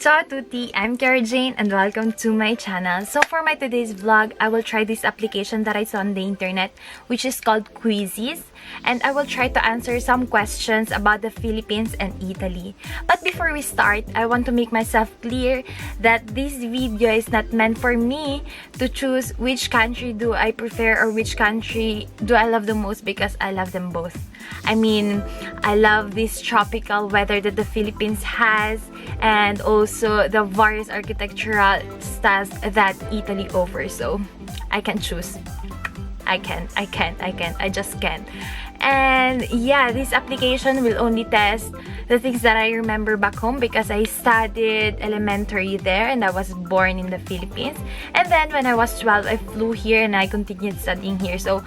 Ciao tutti, I'm Kara Jane and welcome to my channel. So for my today's vlog, I will try this application that I saw on the internet, which is called Quizzes, and I will try to answer some questions about the Philippines and Italy. But before we start, I want to make myself clear that this video is not meant for me to choose which country do I prefer or which country do I love the most, because I love them both. I mean, I love this tropical weather that the Philippines has, and also the various architectural styles that Italy offers. So I can choose. I just can. And yeah, this application will only test the things that I remember back home, because I studied elementary there and I was born in the Philippines. And then when I was 12, I flew here and I continued studying here. So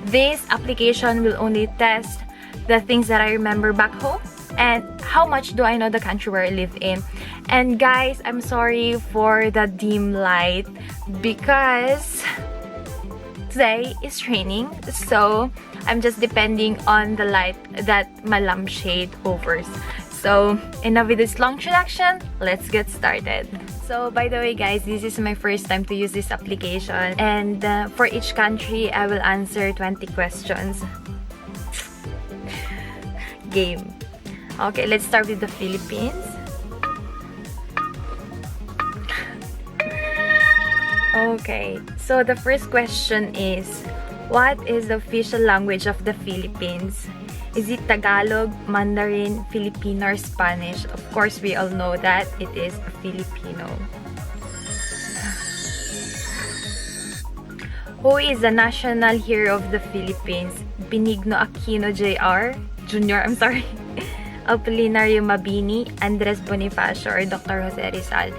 this application will only test the things that I remember back home and how much do I know the country where I live in. And guys, I'm sorry for the dim light because today is raining, so I'm just depending on the light that my lampshade offers. So enough with this long introduction, let's get started. So by the way guys, this is my first time to use this application, and for each country I will answer 20 questions. Game. Okay, let's start with the Philippines. Okay, so the first question is, what is the official language of the Philippines? Is it Tagalog, Mandarin, Filipino, or Spanish? Of course, we all know that it is Filipino. Who is the national hero of the Philippines? Benigno Aquino Jr., I'm sorry. Apolinario Mabini, Andres Bonifacio, or Dr. Jose Rizal?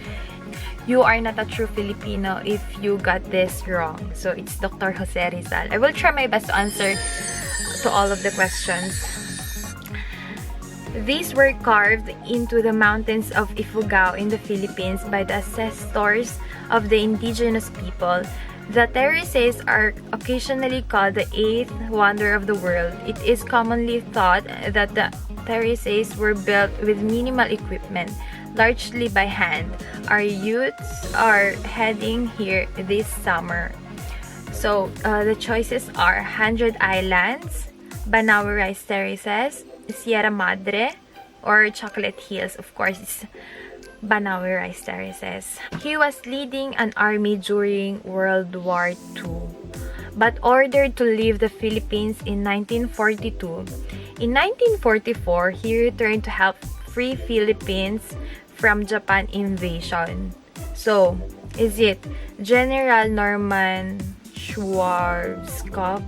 You are not a true Filipino if you got this wrong. So it's Dr. Jose Rizal. I will try my best to answer to all of the questions. These were carved into the mountains of Ifugao in the Philippines by the ancestors of the indigenous people. The terraces are occasionally called the eighth wonder of the world. It is commonly thought that the terraces were built with minimal equipment, largely by hand. Our youths are heading here this summer. So the choices are 100 Islands, Banawe Rice Terraces, Sierra Madre, or Chocolate Hills. Of course, it's Banawe Rice Terraces. He was leading an army during World War II, but ordered to leave the Philippines in 1942. In 1944, he returned to help free Philippines from Japan invasion. So, is it General Norman Schwarzkopf,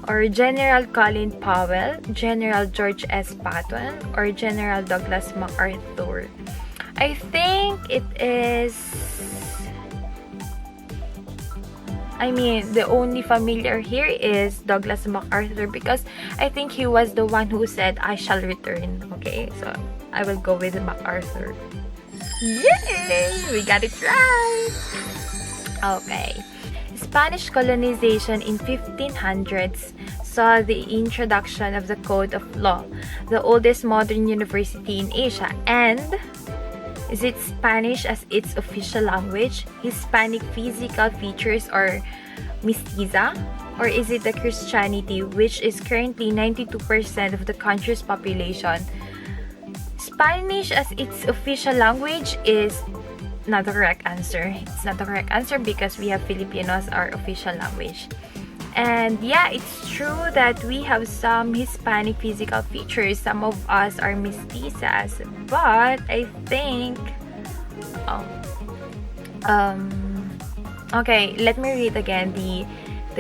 or General Colin Powell, General George S. Patton, or General Douglas MacArthur? I think it is... the only familiar here is Douglas MacArthur, because I think he was the one who said, "I shall return." Okay, so I will go with MacArthur. Yay! We got it right! Okay. Spanish colonization in 1500s saw the introduction of the Code of Law, the oldest modern university in Asia. And is it Spanish as its official language, Hispanic physical features, or mestiza? Or is it the Christianity, which is currently 92% of the country's population? Spanish as its official language is not the correct answer. It's not the correct answer because we have Filipino as our official language. And yeah, it's true that we have some Hispanic physical features. Some of us are mestizas, but I think okay, let me read again the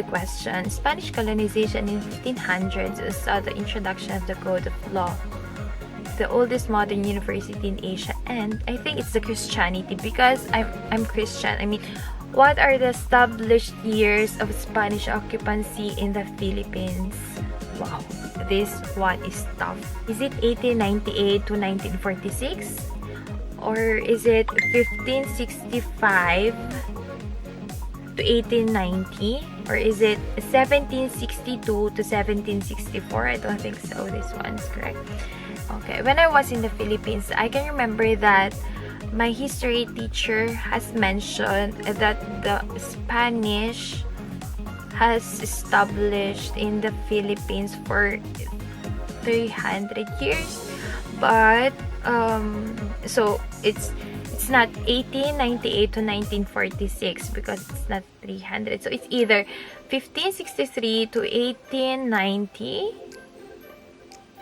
question. Spanish colonization in 1500s saw the introduction of the Code of Law, the oldest modern university in Asia, and I think it's the Christianity because I'm Christian. What are the established years of Spanish occupancy in the Philippines? Wow, this one is tough. Is it 1898 to 1946? Or is it 1565 to 1890? Or is it 1762 to 1764? I don't think so. This one is correct. Okay, when I was in the Philippines, I can remember that my history teacher has mentioned that the Spanish has established in the Philippines for 300 years, but so it's not 1898 to 1946 because it's not 300, so it's either 1563 to 1890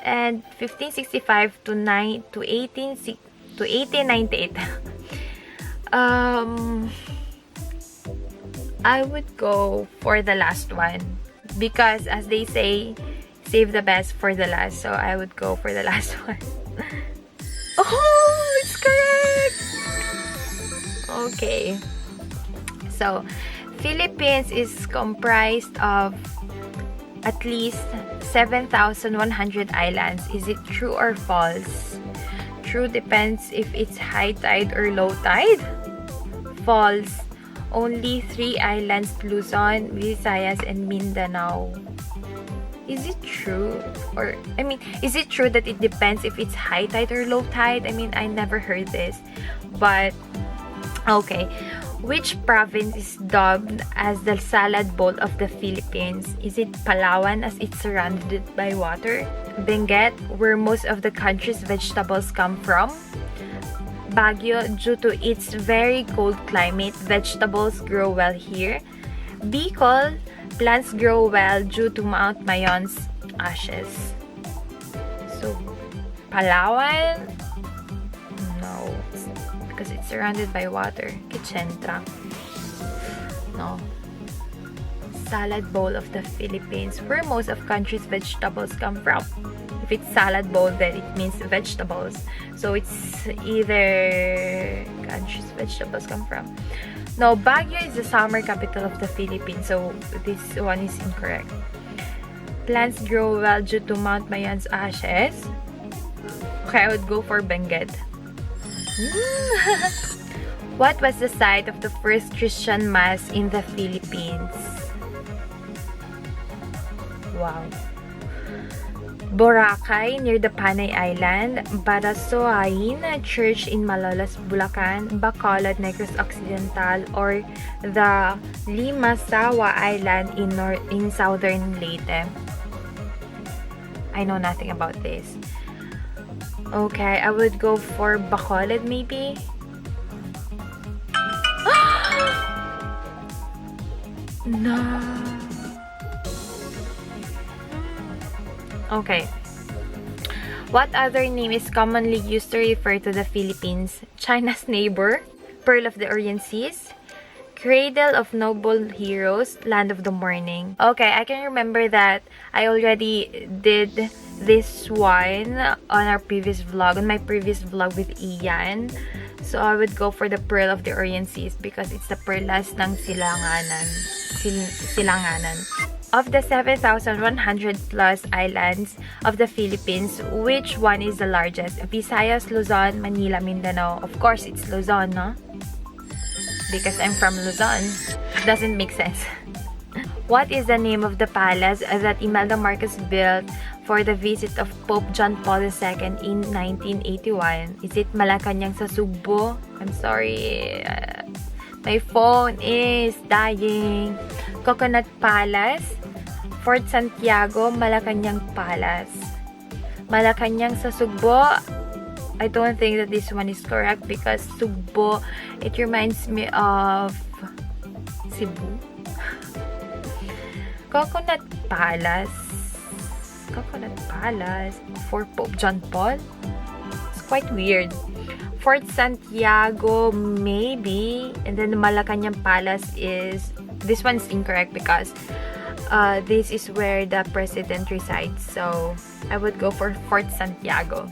and 1565 to 1898. I would go for the last one because, as they say, save the best for the last. So I would go for the last one. Oh, it's correct! Okay. So, Philippines is comprised of at least 7,100 islands. Is it true or false? True depends if it's high tide or low tide. False. Only 3 islands, Luzon, Visayas, and Mindanao. Is it true? Or, I mean, is it true that it depends if it's high tide or low tide? I mean, I never heard this. But, okay. Which province is dubbed as the salad bowl of the Philippines? Is it Palawan as it's surrounded by water? Benguet, where most of the country's vegetables come from? Baguio, due to its very cold climate, vegetables grow well here. Bicol, plants grow well due to Mount Mayon's ashes. So, Palawan? No, because it's surrounded by water. Kitchentra. No. Salad bowl of the Philippines, where most of country's vegetables come from. If it's salad bowl, then it means vegetables. So it's either country's vegetables come from. No, Baguio is the summer capital of the Philippines. So this one is incorrect. Plants grow well due to Mount Mayon's ashes. Okay, I would go for Benguet. What was the site of the first Christian mass in the Philippines? Wow. Boracay near the Panay Island, Barasoain Church in Malolos, Bulacan, Bacolod, Negros Occidental, or the Limasawa Island in southern Leyte. I know nothing about this. Okay, I would go for Bacolod maybe. No. Okay. What other name is commonly used to refer to the Philippines? China's neighbor, Pearl of the Orient Seas, Cradle of Noble Heroes, Land of the Morning. Okay, I can remember that I already did this one on our previous vlog, on my previous vlog with Ian. So I would go for the Pearl of the Orient Seas because it's the perlas ng silanganan. Of the 7,100 plus islands of the Philippines, which one is the largest? Visayas, Luzon, Manila, Mindanao. Of course, it's Luzon, no? Because I'm from Luzon. Doesn't make sense. What is the name of the palace that Imelda Marcos built for the visit of Pope John Paul II in 1981? Is it Malacanang sa Sugbo? I'm sorry. My phone is dying. Coconut Palace, Fort Santiago, Malacanang Palace. Malacanang sa Sugbo, I don't think that this one is correct because Sugbo, it reminds me of Cebu. Coconut Palace for Pope John Paul. It's quite weird. Fort Santiago, maybe. And then the Malacanang Palace is... This one's incorrect because this is where the president resides. So, I would go for Fort Santiago.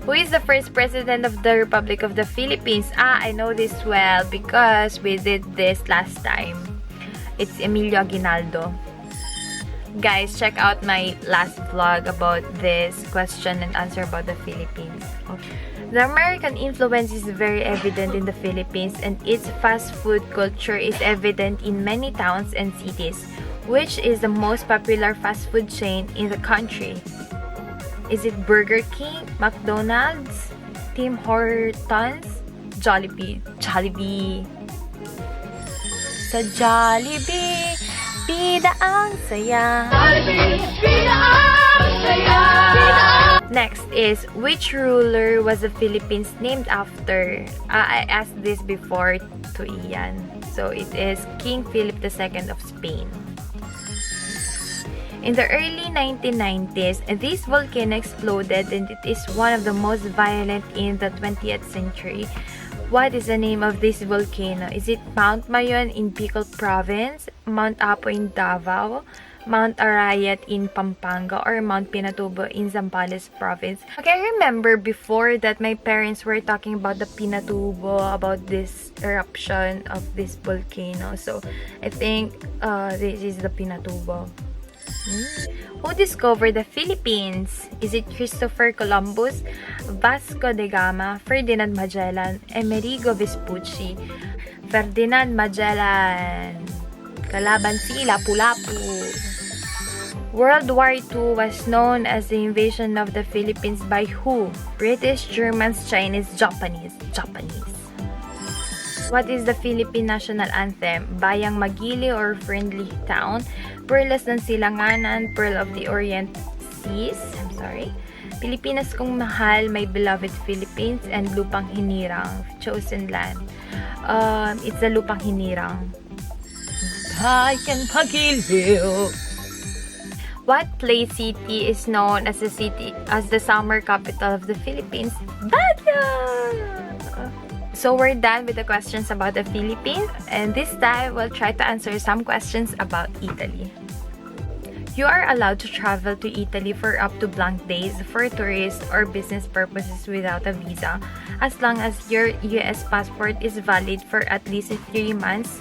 Who is the first president of the Republic of the Philippines? I know this well because we did this last time. It's Emilio Aguinaldo. Guys, check out my last vlog about this question and answer about the Philippines. Okay. The American influence is very evident in the Philippines and its fast food culture is evident in many towns and cities. Which is the most popular fast food chain in the country? Is it Burger King, McDonald's, Tim Hortons, Jollibee? Jollibee. Sa Jollibee, bida ang saya. Jollibee, bida ang saya. Next is, which ruler was the Philippines named after? I asked this before to Ian. So it is King Philip II of Spain. In the early 1990s, this volcano exploded and it is one of the most violent in the 20th century. What is the name of this volcano? Is it Mount Mayon in Bicol Province, Mount Apo in Davao, Mount Arayat in Pampanga, or Mount Pinatubo in Zambales Province? Okay, I remember before that my parents were talking about the Pinatubo, about this eruption of this volcano. So, I think this is the Pinatubo. Who discovered the Philippines? Is it Christopher Columbus, Vasco da Gama, Ferdinand Magellan, Amerigo Vespucci? Ferdinand Magellan. Kalaban si Lapu-Lapu. World War II was known as the invasion of the Philippines by who? British, Germans, Chinese, Japanese. What is the Philippine national anthem? Bayang Magili or Friendly Town? Perlas ng Silanganan, Pearl of the Orient Seas. I'm sorry. Pilipinas kong mahal, my beloved Philippines, and Lupang Hinirang, chosen land. It's the Lupang Hinirang. Bayan Magiliw. What place city is known as the summer capital of the Philippines? Baguio. So we're done with the questions about the Philippines, and this time we'll try to answer some questions about Italy. You are allowed to travel to Italy for up to blank days for tourist or business purposes without a visa, as long as your US passport is valid for at least 3 months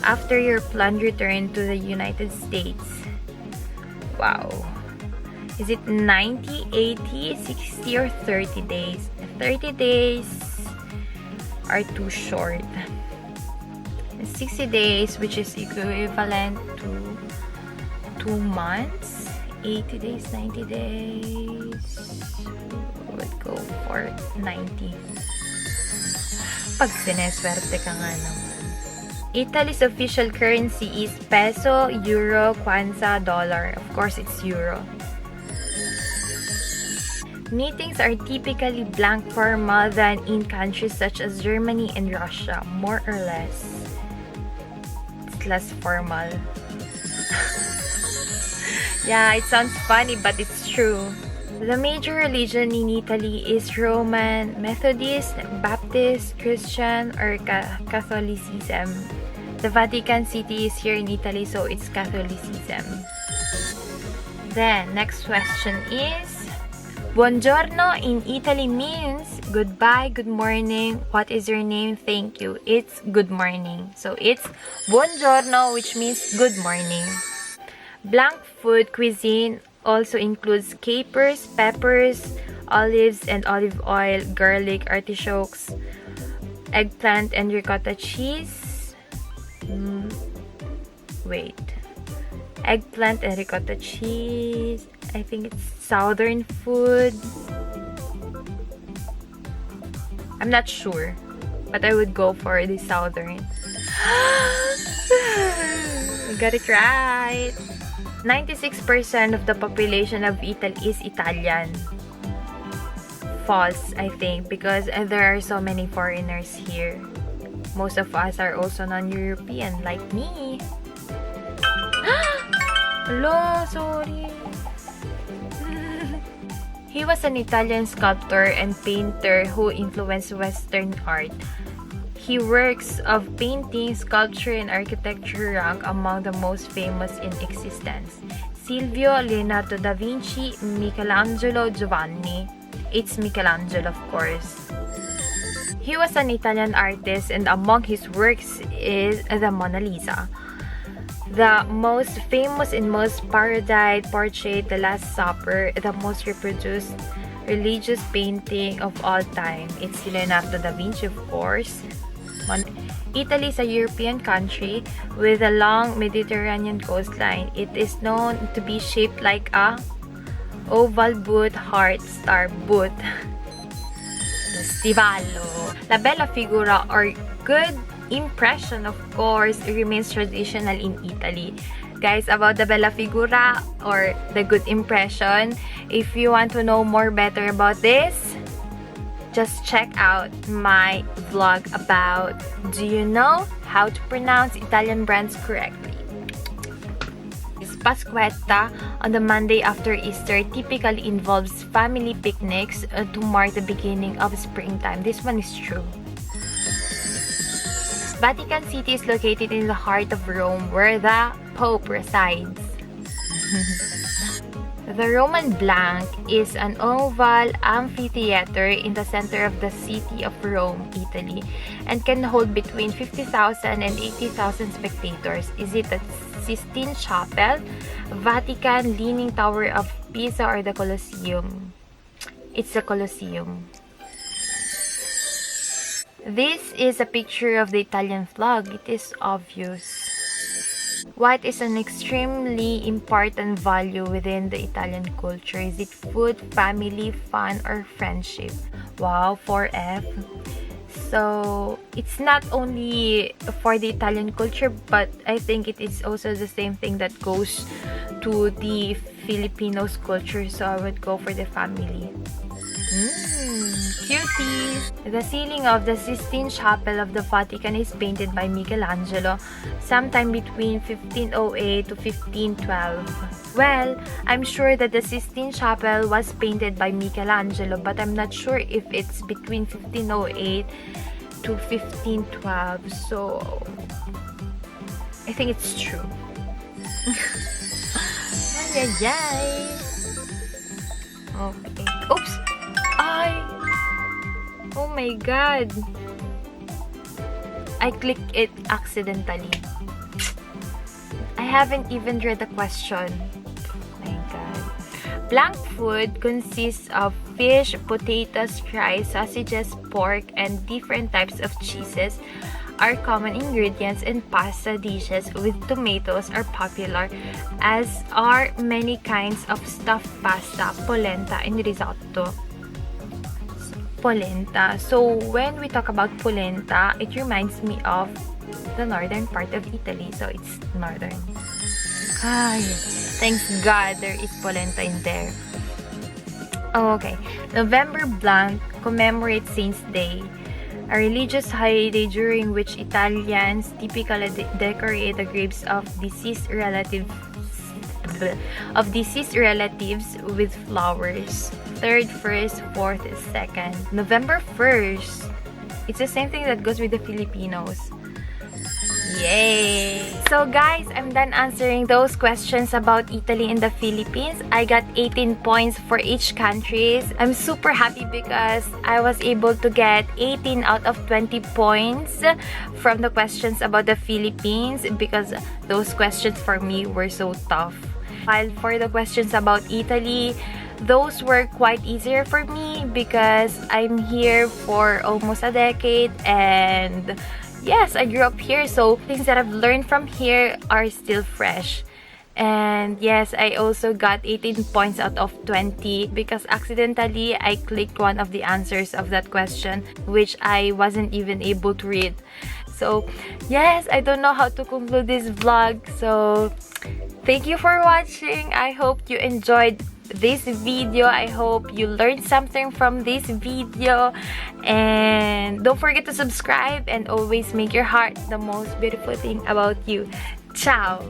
after your planned return to the United States. Wow. Is it 90, 80, 60, or 30 days? 30 days are too short. 60 days, which is equivalent to 2 months. 80 days, 90 days. Would go for 90. Pag sineswerte ka nga naman. Italy's official currency is peso, euro, kwanza, dollar. Of course, it's euro. Meetings are typically blank formal than in countries such as Germany and Russia, more or less. It's less formal. Yeah, it sounds funny, but it's true. The major religion in Italy is Roman, Methodist, Baptist, Christian, or Catholicism. The Vatican City is here in Italy, so it's Catholicism. Then, next question is, Buongiorno in Italy means goodbye, good morning, what is your name, thank you. It's good morning. So it's buongiorno, which means good morning. Blank food cuisine also includes capers, peppers, olives and olive oil, garlic, artichokes, eggplant and ricotta cheese. Eggplant and ricotta cheese. I think it's southern food. I'm not sure, but I would go for the southern. I got it right. 96% of the population of Italy is Italian. False, I think, because there are so many foreigners here. Most of us are also non-European, like me. Hello, sorry. He was an Italian sculptor and painter who influenced Western art. His works of painting, sculpture, and architecture rank among the most famous in existence. Silvio, Leonardo da Vinci, Michelangelo, Giovanni. It's Michelangelo, of course. He was an Italian artist, and among his works is the Mona Lisa. The most famous and most parodied portrait, The Last Supper, the most reproduced religious painting of all time. It's Leonardo da Vinci, of course. Italy is a European country with a long Mediterranean coastline. It is known to be shaped like a oval boot, heart, star boot. The stivalo. La bella figura, or good impression, of course, remains traditional in Italy. Guys, about the bella figura or the good impression, if you want to know more better about this, just check out my vlog about do you know how to pronounce Italian brands correctly. Pasquetta on the Monday after Easter typically involves family picnics to mark the beginning of springtime. This one is true. Vatican City is located in the heart of Rome, where the Pope resides. The Roman Blanc is an oval amphitheater in the center of the city of Rome, Italy, and can hold between 50,000 and 80,000 spectators. Is it the Sistine Chapel, Vatican, Leaning Tower of Pisa, or the Colosseum? It's the Colosseum. This is a picture of the Italian flag. It is obvious. What is an extremely important value within the Italian culture? Is it food, family, fun, or friendship? Wow, 4F. So, it's not only for the Italian culture, but I think it is also the same thing that goes to the Filipinos culture. So, I would go for the family. Cuties! The ceiling of the Sistine Chapel of the Vatican is painted by Michelangelo sometime between 1508 to 1512. Well, I'm sure that the Sistine Chapel was painted by Michelangelo, but I'm not sure if it's between 1508 to 1512. So, I think it's true. Ay, ay, ay. Okay. Oops! Oh my god! I clicked it accidentally. I haven't even read the question. Oh my god. Blanc food consists of fish, potatoes, rice, sausages, pork, and different types of cheeses are common ingredients in pasta dishes, with tomatoes are popular, as are many kinds of stuffed pasta, polenta, and risotto. Polenta. So, when we talk about polenta, it reminds me of the northern part of Italy. So, it's northern. Ay, thanks God there is polenta in there. Okay. November Blanc commemorates Saints' Day, a religious holiday during which Italians typically decorate the graves of deceased relatives with flowers. 3rd, 1st, 4th, 2nd. November 1st. It's the same thing that goes with the Filipinos. Yay! So guys, I'm done answering those questions about Italy and the Philippines. I got 18 points for each countries. I'm super happy because I was able to get 18 out of 20 points from the questions about the Philippines, because those questions for me were so tough. While for the questions about Italy, those were quite easier for me because I'm here for almost a decade, and yes, I grew up here, so things that I've learned from here are still fresh. And yes, I also got 18 points out of 20 because accidentally I clicked one of the answers of that question, which I wasn't even able to read. So yes, I don't know how to conclude this vlog. So thank you for watching. I hope you enjoyed this video. I hope you learned something from this video, and don't forget to subscribe and always make your heart the most beautiful thing about you. Ciao!